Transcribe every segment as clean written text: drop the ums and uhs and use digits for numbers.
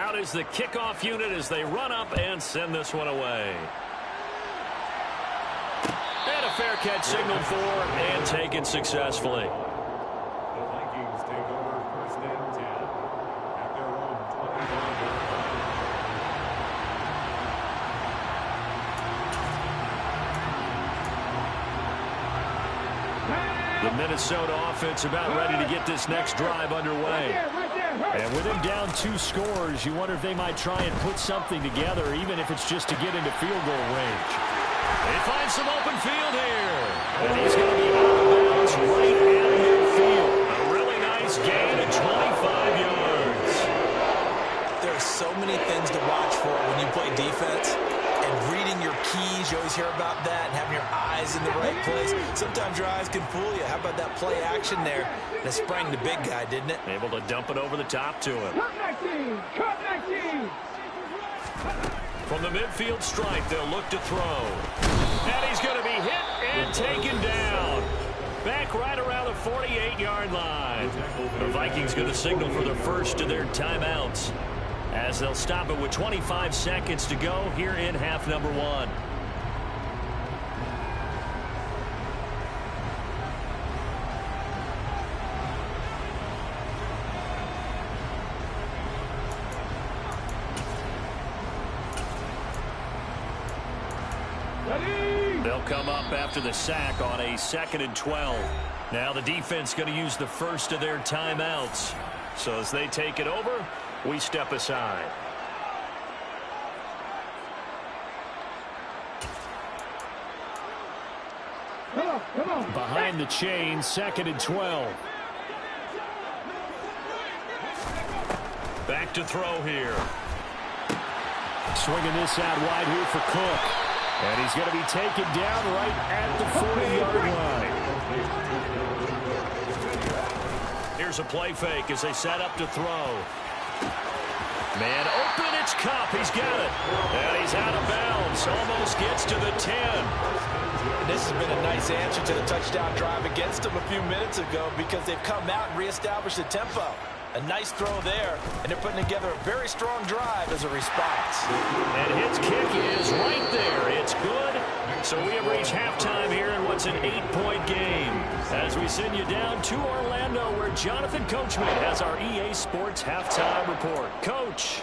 out is the kickoff unit as they run up and send this one away. And a fair catch signaled for and taken successfully. The Vikings take over 1st and 10 at their own 25. The Minnesota offense about ready to get this next drive underway. And with them down 2 scores, you wonder if they might try and put something together, even if it's just to get into field goal range. They find some open field here. And he's going to be out of bounds right at midfield. A really nice gain of 25 yards. There are so many things to watch for when you play defense. And reading your keys, you always hear about that, and having your eyes in the right place. Sometimes your eyes can fool you. How about that play action there? That sprang the big guy, didn't it? Able to dump it over the top to him. From the midfield stripe, they'll look to throw. And he's going to be hit and taken down. Back right around the 48-yard line. The Vikings going to signal for the first of their timeouts, as they'll stop it with 25 seconds to go here in half number 1. They'll come up after the sack on a 2nd and 12. Now the defense going to use the first of their timeouts. So as they take it over, we step aside. Come on. Behind the chain, 2nd and 12. Back to throw here. Swinging this out wide here for Cook. And he's going to be taken down right at the 40-yard line. Here's a play fake as they set up to throw. Man open, it's Cup. He's got it. And he's out of bounds. Almost gets to the 10. This has been a nice answer to the touchdown drive against them a few minutes ago, because they've come out and reestablished the tempo. A nice throw there, and they're putting together a very strong drive as a response. And his kick is right there. It's good. So we have reached halftime here in what's an 8-point game, as we send you down to Orlando, where Jonathan Coachman has our EA Sports halftime report. Coach.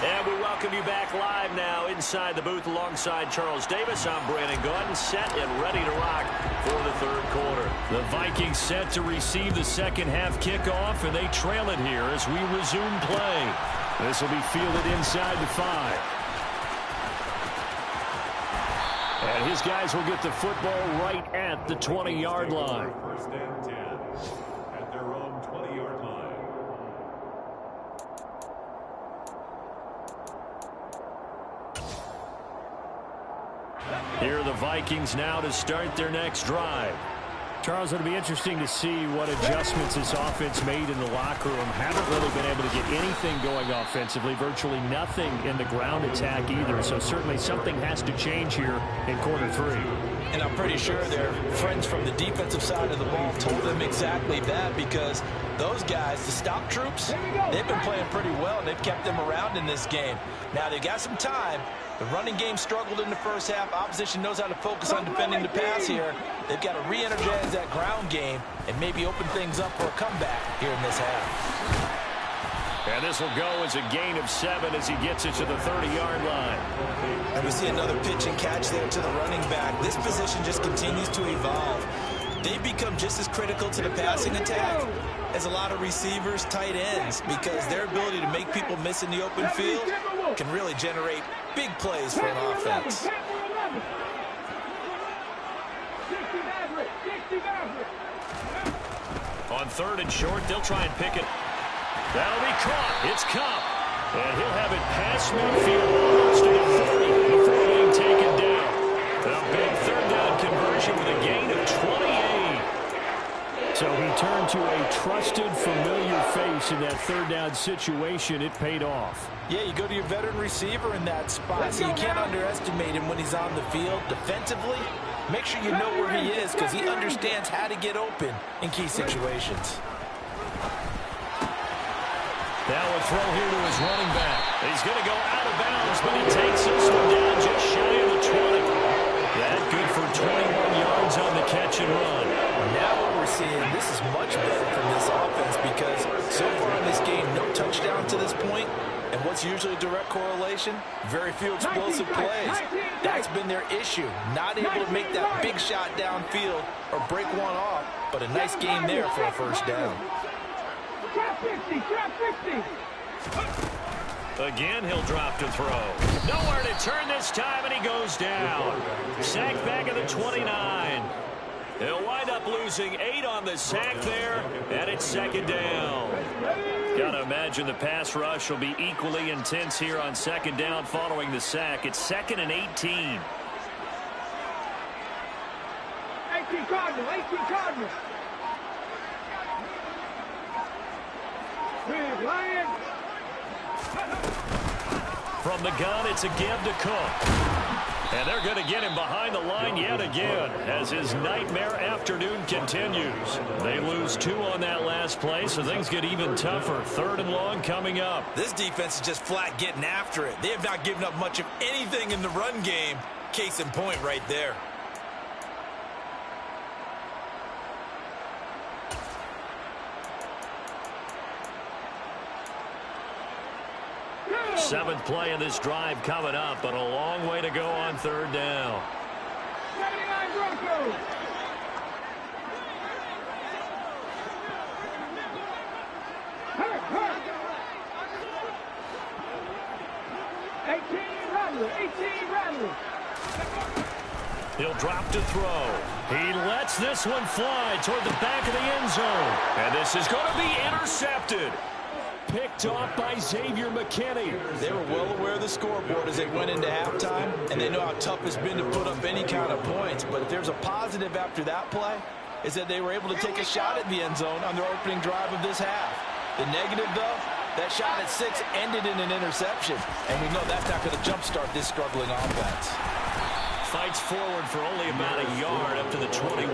And we welcome you back live now inside the booth alongside Charles Davis. I'm Brandon Gordon, set and ready to rock for the third quarter. The Vikings set to receive the second half kickoff, and they trail it here as we resume play. This will be fielded inside the 5. And his guys will get the football right at the 20-yard line. 1st and 10 at their own 20-yard line. Here are the Vikings now to start their next drive. Charles, it'll be interesting to see what adjustments this offense made in the locker room. Haven't really been able to get anything going offensively, virtually nothing in the ground attack either. So certainly something has to change here in quarter 3. And I'm pretty sure their friends from the defensive side of the ball told them exactly that, because those guys, the stop troops, they've been playing pretty well, and they've kept them around in this game. Now they've got some time. The running game struggled in the first half. Opposition knows how to focus on defending the pass here. They've got to re-energize that ground game and maybe open things up for a comeback here in this half. And this will go as a gain of 7 as he gets it to the 30-yard line. And we see another pitch and catch there to the running back. This position just continues to evolve. They've become just as critical to the passing attack as a lot of receivers, tight ends, because their ability to make people miss in the open field can really generate big plays for an offense. On 3rd and short, they'll try and pick it. That'll be caught. It's Cup. And he'll have it past midfield almost to the 40 before being taken down. A big 3rd down conversion with a gain of 28. So he turned to a trusted, familiar face in that third down situation. It paid off. Yeah, you go to your veteran receiver in that spot, so you can't underestimate him when he's on the field. Defensively, make sure you know where he is because he understands how to get open in key situations. Now a throw here to his running back. He's going to go out of bounds, but he takes this one down just shy of the 20. That good for 21 yards on the catch and run. Now what we're seeing, this is much better from this offense because so far in this game, no touchdown to this point. And what's usually a direct correlation? Very few explosive plays. That's been their issue. Not able to make that big shot downfield or break one off, but a nice game there for a first down. Again, he'll drop to throw. Nowhere to turn this time, and he goes down. Sack back at the 29. He'll wind up losing 8 on the sack there, and it's second down. Got to imagine the pass rush will be equally intense here on second down following the sack. It's 2nd and 18. 18 Cardinal, 18 Cardinal. Lion. From the gun, it's a give to Cook. And they're going to get him behind the line yet again as his nightmare afternoon continues. They lose 2 on that last play, so things get even tougher. 3rd and long coming up. This defense is just flat getting after it. They have not given up much of anything in the run game. Case in point right there. 7th play of this drive coming up, but a long way to go on 3rd down. 79 Broncos. Hurt. 18 Rattler. He'll drop to throw. He lets this one fly toward the back of the end zone. And this is going to be intercepted. Picked off by Xavier McKinney. They were well aware of the scoreboard as they went into halftime, and they know how tough it's been to put up any kind of points. But if there's a positive after that play, is that they were able to take a shot at the end zone on their opening drive of this half. The negative, though, that shot at 6 ended in an interception, and we know that's not going to jumpstart this struggling offense. Fights forward for only about a yard up to the 21.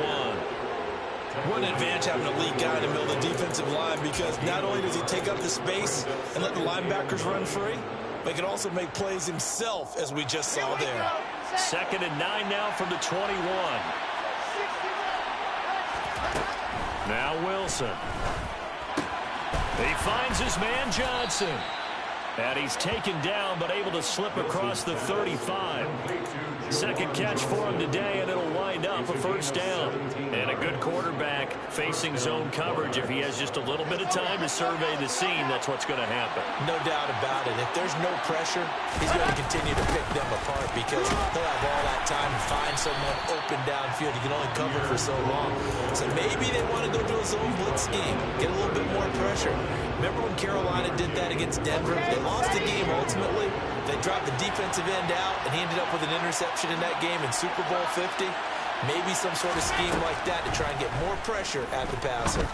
What an advantage having a lead guy in the middle of the defensive line, because not only does he take up the space and let the linebackers run free, but he can also make plays himself, as we just saw there. 2nd and 9 now from the 21. Now Wilson. He finds his man Johnson. And he's taken down, but able to slip across the 35. Second catch for him today, and it'll wind up a first down. And a good quarterback facing zone coverage. If he has just a little bit of time to survey the scene, that's what's going to happen. No doubt about it. If there's no pressure, he's going to continue to pick them apart because he'll have all that time to find someone open downfield. He can only cover for so long. So maybe they want to go to a zone blitz scheme, get a little bit more pressure. Remember when Carolina did that against Denver? They lost the game ultimately. They dropped the defensive end out, and he ended up with an interception in that game in Super Bowl 50. Maybe some sort of scheme like that to try and get more pressure at the passer.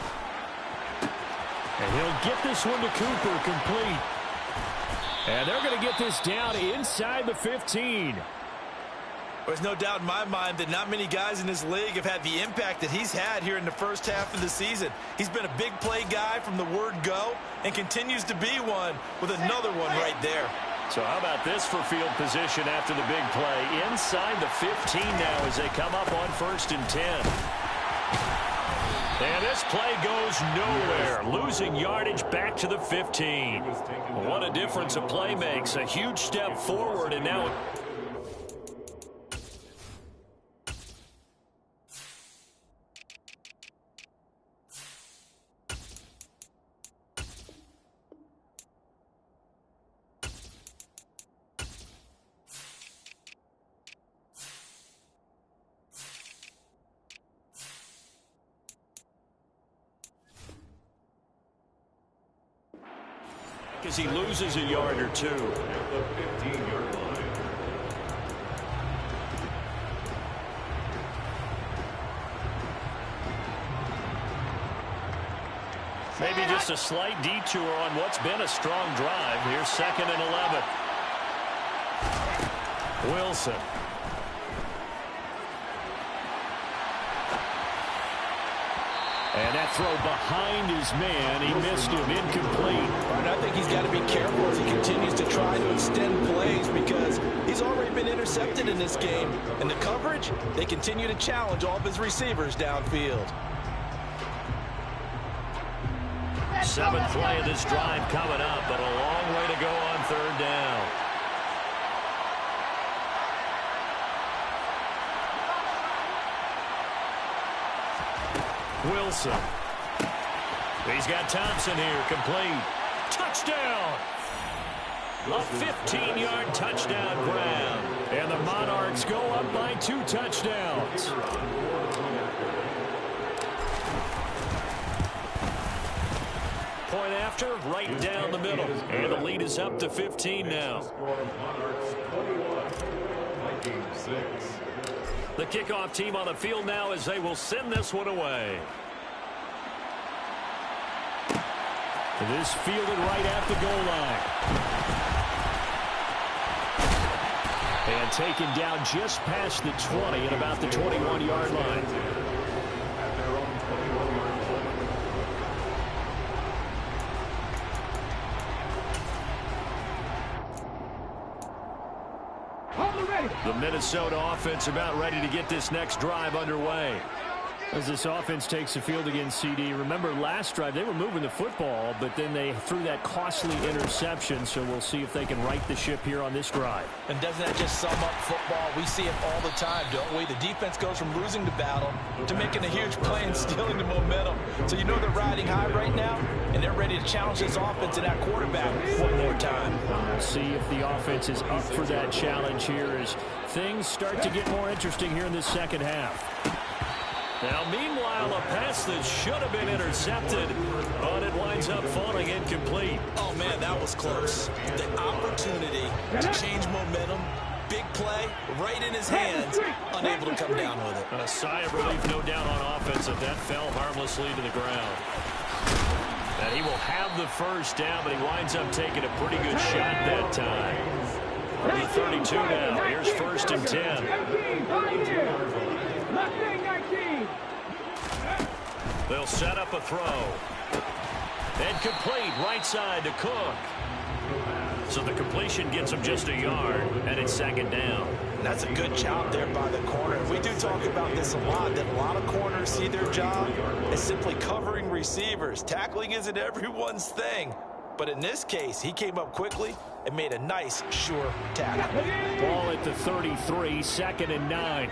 And he'll get this one to Cooper complete. And they're going to get this down inside the 15. There's no doubt in my mind that not many guys in this league have had the impact that he's had here in the first half of the season. He's been a big play guy from the word go and continues to be one with another one right there. So how about this for field position after the big play? Inside the 15 now as they come up on 1st and 10. And this play goes nowhere. Losing yardage back to the 15. What a difference a play makes. A huge step forward, and now... as he loses a yard or two. At the 15-yard line. Maybe just a slight detour on what's been a strong drive. Here's 2nd and 11. Wilson. And that throw behind his man. He missed him. Incomplete. And I think he's got to be careful as he continues to try to extend plays because he's already been intercepted in this game. And the coverage, they continue to challenge all of his receivers downfield. 7th play of this drive coming up, but a long way to go on 3rd down. Wilson. He's got Thompson here, complete. Touchdown! A 15-yard touchdown grab. And the Monarchs go up by 2 touchdowns. Point after, right down the middle. And the lead is up to 15 now. Monarchs 21, Vikings 6. The kickoff team on the field now as they will send this one away. This fielded right at the goal line. And taken down just past the 20 at about the 21-yard line. At their own 21-yard line. The Minnesota offense about ready to get this next drive underway. As this offense takes the field against CD, remember last drive they were moving the football, but then they threw that costly interception, so we'll see if they can right the ship here on this drive. And doesn't that just sum up football? We see it all the time, don't we? The defense goes from losing the battle to making a huge play and stealing the momentum. So you know they're riding high right now, and they're ready to challenge this offense and that quarterback one more time. We'll see if the offense is up for that challenge here as things start to get more interesting here in this second half. Now, meanwhile, a pass that should have been intercepted, but it winds up falling incomplete. Oh, man, that was close. The opportunity to change momentum, big play, right in his hands, unable to come down with it. A sigh of relief, no doubt, on offense, if that fell harmlessly to the ground. And he will have the first down, but he winds up taking a pretty good shot that time. The 32 now. Here's 1st and 10. They'll set up a throw. And complete right side to Cook. So the completion gets him just a yard, and it's 2nd down. And that's a good job there by the corner. We do talk about this a lot, that a lot of corners see their job as simply covering receivers. Tackling isn't everyone's thing. But in this case, he came up quickly and made a nice, sure tackle. Ball at the 33, 2nd and 9.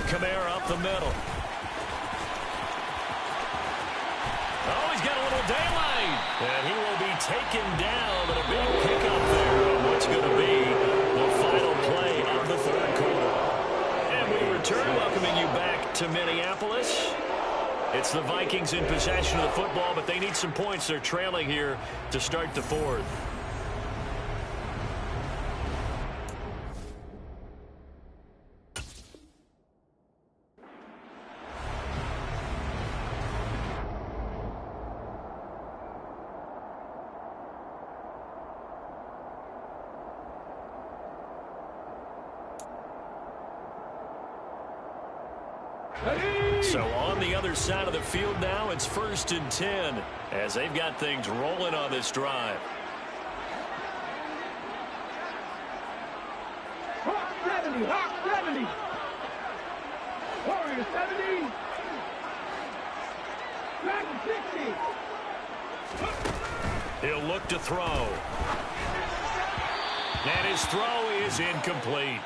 Kamara up the middle. Oh, he's got a little daylight. And he will be taken down, but a big pickup there on what's going to be the final play of the 3rd quarter. And we return, welcoming you back to Minneapolis. It's the Vikings in possession of the football, but they need some points. They're trailing here to start the 4th. So on the other side of the field now, it's 1st and 10 as they've got things rolling on this drive. Hawk 70, Hawk 70. Warrior 70. Dragon 60. He'll look to throw. And his throw is incomplete.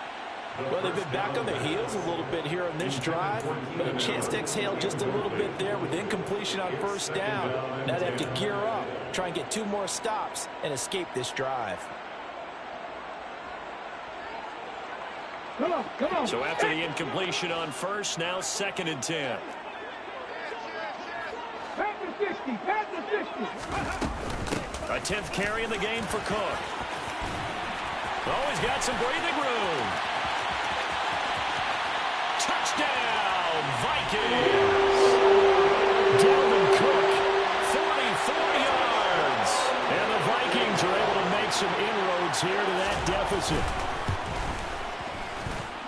Well, they've been back on their heels a little bit here on this drive, but a chance to exhale just a little bit there with incompletion on 1st down. Now they have to gear up, try and get 2 more stops, and escape this drive. Come on, come on. So after the incompletion on 1st, now 2nd and 10. Pass the 60, pass the 60. A 10th carry in the game for Cook. Oh, he's got some breathing room. Touchdown, Vikings! yards here to that deficit.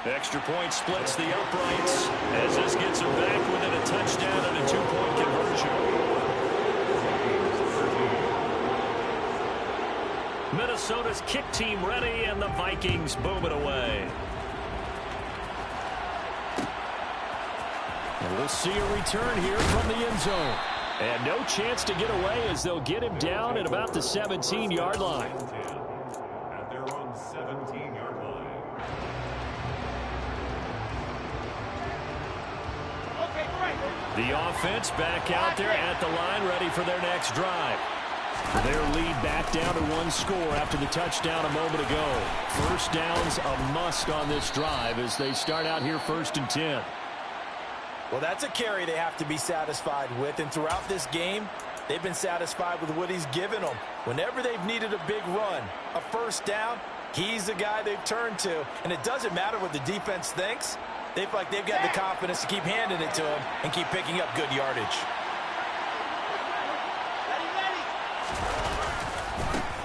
Extra point splits the uprights as this gets them back within a touchdown and a 2-point conversion. Minnesota's kick team ready, and the Vikings boom it away. And we'll see a return here from the end zone. And no chance to get away as they'll get him down at about the 17-yard line. At their own 17-yard line. The offense back out there at the line, ready for their next drive. Their lead back down to 1 score after the touchdown a moment ago. First down's a must on this drive as they start out here 1st and 10. Well, that's a carry they have to be satisfied with, and throughout this game, they've been satisfied with what he's given them. Whenever they've needed a big run, a first down, he's the guy they've turned to, and it doesn't matter what the defense thinks. They feel like they've got the confidence to keep handing it to him and keep picking up good yardage.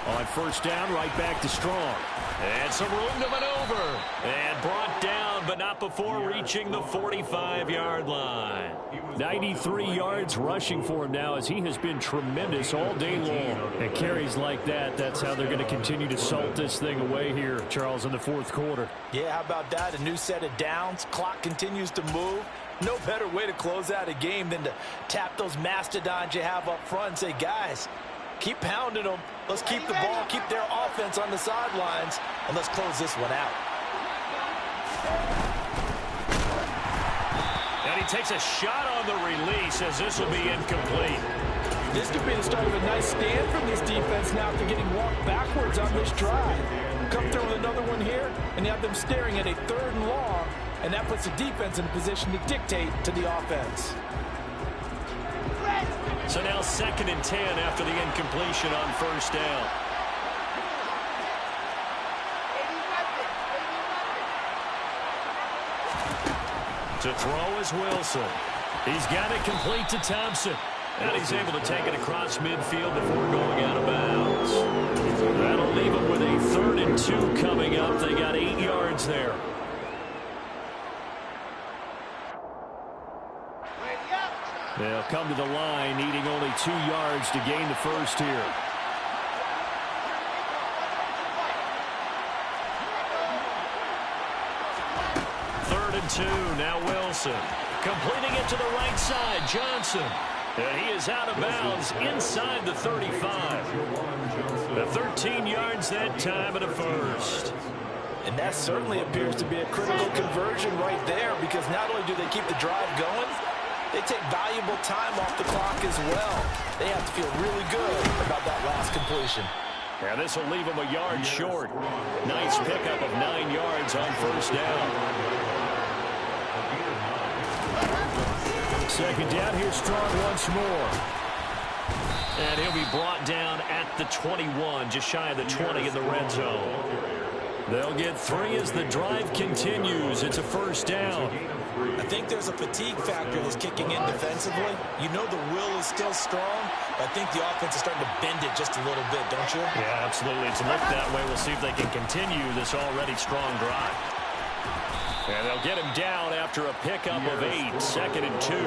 On first down, right back to Strong. And some room to maneuver. And brought down, but not before reaching the 45-yard line. 93 yards rushing for him now as he has been tremendous all day long. And carries like that, that's how they're going to continue to salt this thing away here, Charles, in the 4th quarter. Yeah, how about that? A new set of downs. Clock continues to move. No better way to close out a game than to tap those mastodons you have up front and say, guys, keep pounding them. Let's keep the ball, keep their offense on the sidelines, and let's close this one out. And he takes a shot on the release as this will be incomplete. This could be the start of a nice stand from this defense now after getting walked backwards on this drive. Come through with another one here, and you have them staring at a 3rd and long, and that puts the defense in a position to dictate to the offense. So now 2nd and 10 after the incompletion on first down. To throw is Wilson. He's got it complete to Thompson. And he's able to take it across midfield before going out of bounds. That'll leave him with a 3rd and 2 coming up. They got 8 yards there. They'll come to the line, needing only 2 yards to gain the first here. Third and 2, now Wilson. Completing it to the right side, Johnson. And he is out of bounds inside the 35. The 13 yards that time and a first. And that certainly appears to be a critical conversion right there, because not only do they keep the drive going, they take valuable time off the clock as well. They have to feel really good about that last completion. Yeah, this will leave them a yard short. Nice pickup of 9 yards on first down. Second down, here's Strong once more. And he'll be brought down at the 21, just shy of the 20 in the red zone. They'll get 3 as the drive continues. It's a first down. I think there's a fatigue factor that's kicking in defensively. You know the will is still strong, but I think the offense is starting to bend it just a little bit, don't you? Yeah, absolutely. It's looked that way. We'll see if they can continue this already strong drive. And they'll get him down after a pickup of 8, 2nd and 2.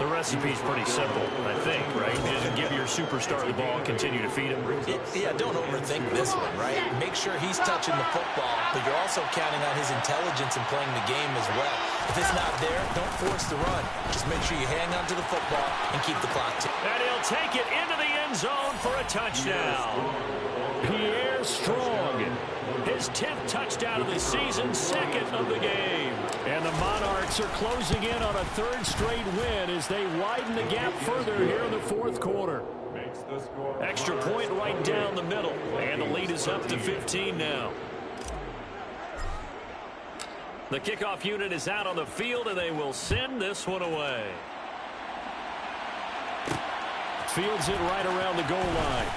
The recipe's pretty simple, I think, right? Just give your superstar the ball and continue to feed him. Yeah, don't overthink this one, right? Make sure he's touching the football, but you're also counting on his intelligence in playing the game as well. If it's not there, don't force the run. Just make sure you hang on to the football and keep the clock ticking. And he'll take it into the end zone for a touchdown. Pierre Strong, his 10th touchdown of the season, 2nd of the game. And the Monarchs are closing in on a 3rd straight win as they widen the gap further here in the 4th quarter. Extra point right down the middle, and the lead is up to 15 now. The kickoff unit is out on the field, and they will send this one away. Fields it right around the goal line.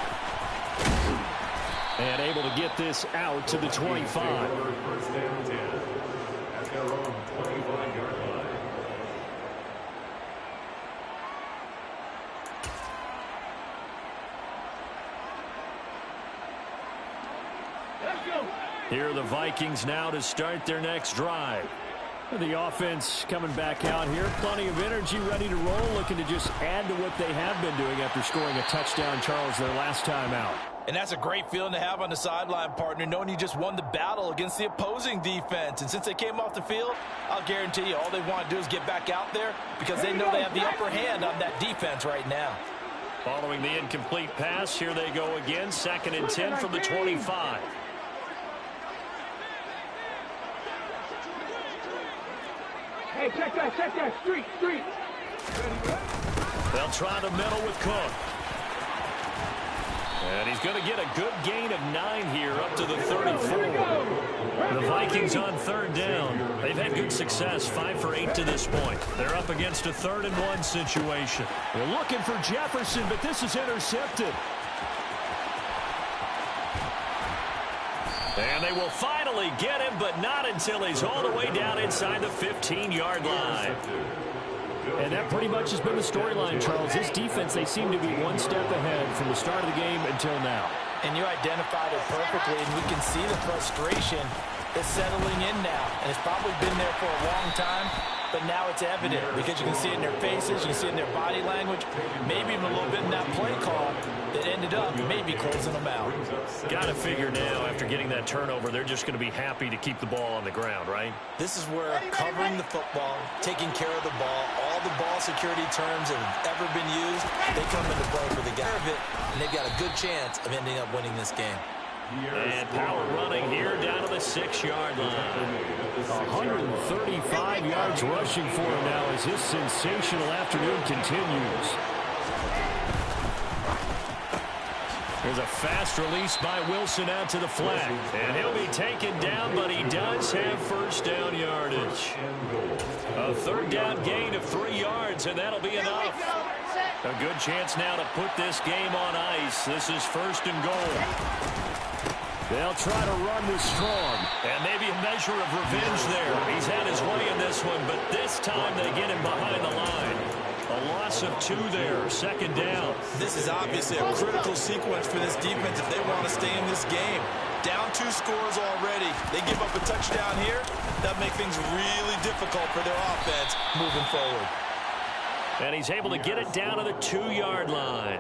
And able to get this out to the 25. First and 10 at their own 25-yard line. Here are the Vikings now to start their next drive. The offense coming back out here. Plenty of energy, ready to roll, looking to just add to what they have been doing after scoring a touchdown, Charles, their last time out. And that's a great feeling to have on the sideline, partner, knowing you just won the battle against the opposing defense. And since they came off the field, I'll guarantee you all they want to do is get back out there because they know they have the upper hand on that defense right now. Following the incomplete pass, here they go again. 2nd and 10 from the 25. Hey, check that. Street. They'll try the middle with Cook. And he's going to get a good gain of 9 here up to the 34. The Vikings on 3rd down. They've had good success, 5 for 8 to this point. They're up against a 3rd and 1 situation. They're looking for Jefferson, but this is intercepted. And they will finally get him, but not until he's all the way down inside the 15-yard line. And that pretty much has been the storyline, Charles. This defense, they seem to be one step ahead from the start of the game until now. And you identified it perfectly, and we can see the frustration that's settling in now. And it's probably been there for a long time, but now it's evident because you can see it in their faces, you can see it in their body language, maybe even a little bit in that play call that ended up maybe closing them out. Got to figure now, after getting that turnover, they're just going to be happy to keep the ball on the ground, right? This is where covering the football, taking care of the ball, all the ball security terms that have ever been used, they come into play for the guy of it, and they've got a good chance of ending up winning this game. And power running here down to the 6-yard line. 135 yards rushing for him now as this sensational afternoon continues. There's a fast release by Wilson out to the flat. And he'll be taken down, but he does have first down yardage. A 3rd down gain of 3 yards, and that'll be enough. A good chance now to put this game on ice. This is 1st and goal. They'll try to run with Strong. And maybe a measure of revenge there. He's had his way in this one, but this time they get him behind the line. A loss of 2 there, 2nd down. This is obviously a critical sequence for this defense if they want to stay in this game. Down 2 scores already. They give up a touchdown here. That'll make things really difficult for their offense moving forward. And he's able to get it down to the 2-yard line.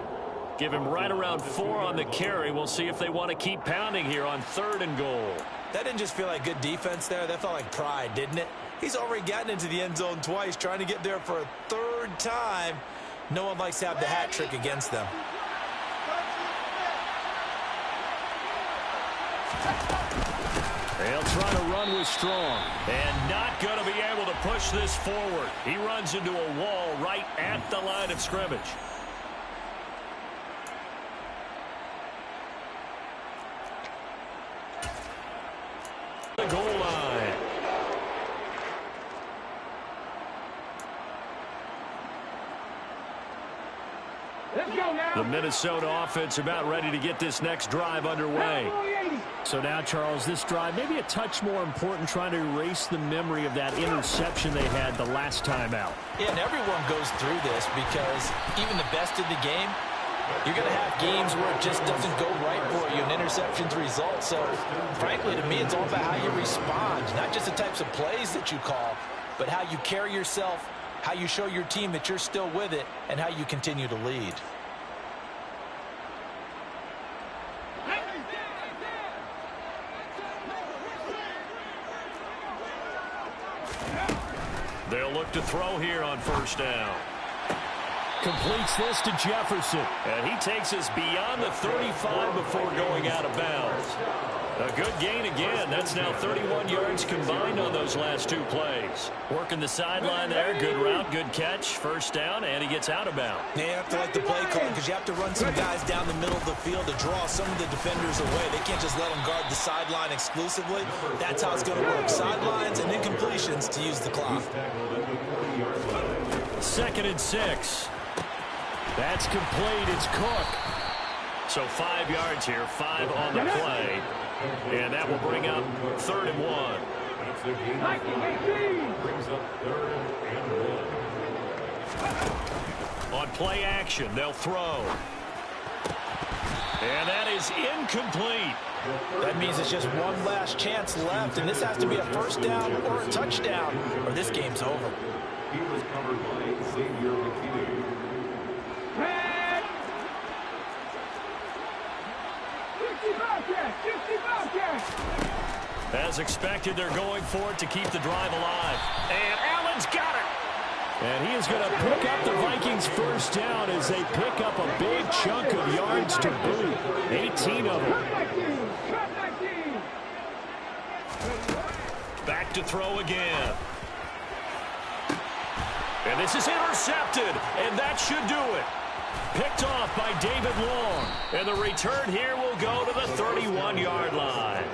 Give him right around 4 on the carry. We'll see if they want to keep pounding here on 3rd and goal. That didn't just feel like good defense there. That felt like pride, didn't it? He's already gotten into the end zone twice, trying to get there for a 3rd time. No one likes to have the hat trick against them. They'll try to run with Strong. And not going to be able to push this forward. He runs into a wall right at the line of scrimmage. The goal line. Let's go now. The Minnesota offense about ready to get this next drive underway. So now, Charles, this drive maybe a touch more important, trying to erase the memory of that interception they had the last time out. Yeah, and everyone goes through this because even the best in the game, you're going to have games where it just doesn't go right for you, and interceptions result. So, frankly, to me, it's all about how you respond, not just the types of plays that you call, but how you carry yourself, how you show your team that you're still with it, and how you continue to lead. They'll look to throw here on 1st down. Completes this to Jefferson. And he takes us beyond the 35 before going out of bounds. A good gain again. That's now 31 yards combined on those last 2 plays. Working the sideline there. Good route, good catch. 1st down, and he gets out of bounds. Yeah, you have to like the play call because you have to run some guys down the middle of the field to draw some of the defenders away. They can't just let them guard the sideline exclusively. That's how it's going to work. Sidelines and incompletions to use the clock. 2nd and 6. That's complete. It's Cook. So 5 yards here, 5 on the play. And that will bring up 3rd and 1. Brings up 3rd and 1. On play action, they'll throw. And that is incomplete. That means it's just one last chance left, and this has to be a first down or a touchdown, or this game's over. He was covered by Xavier McKinney. As expected, they're going for it to keep the drive alive. And Allen's got it. And he is going to pick up the Vikings first down as they pick up a big chunk of yards to boot. 18 of them. Back to throw again. And this is intercepted, and that should do it. Picked off by David Long. And the return here will go to the 31-yard line.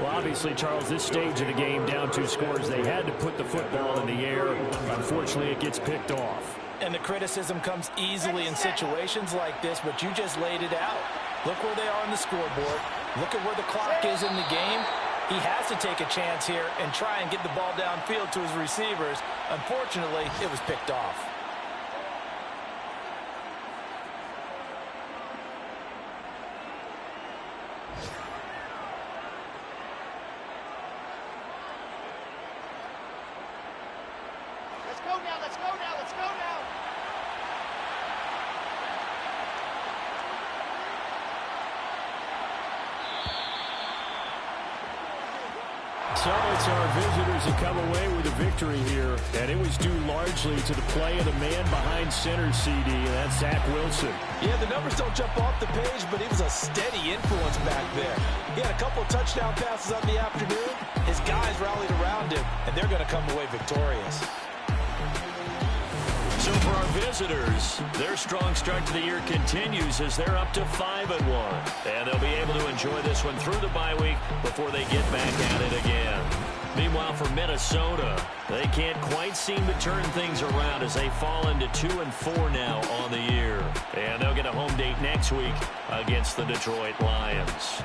Well, obviously, Charles, this stage of the game, down 2 scores, they had to put the football in the air. Unfortunately, it gets picked off. And the criticism comes easily in situations like this, but you just laid it out. Look where they are on the scoreboard. Look at where the clock is in the game. He has to take a chance here and try and get the ball downfield to his receivers. Unfortunately, it was picked off. So it's our visitors that come away with a victory here, and it was due largely to the play of the man behind center, CD, and that's Zach Wilson. Yeah, the numbers don't jump off the page, but he was a steady influence back there. He had a couple of touchdown passes on the afternoon. His guys rallied around him, and they're going to come away victorious. So for our visitors, their strong start to the year continues as they're up to 5-1. And they'll be able to enjoy this one through the bye week before they get back at it again. Meanwhile, for Minnesota, they can't quite seem to turn things around as they fall into 2-4 now on the year. And they'll get a home date next week against the Detroit Lions.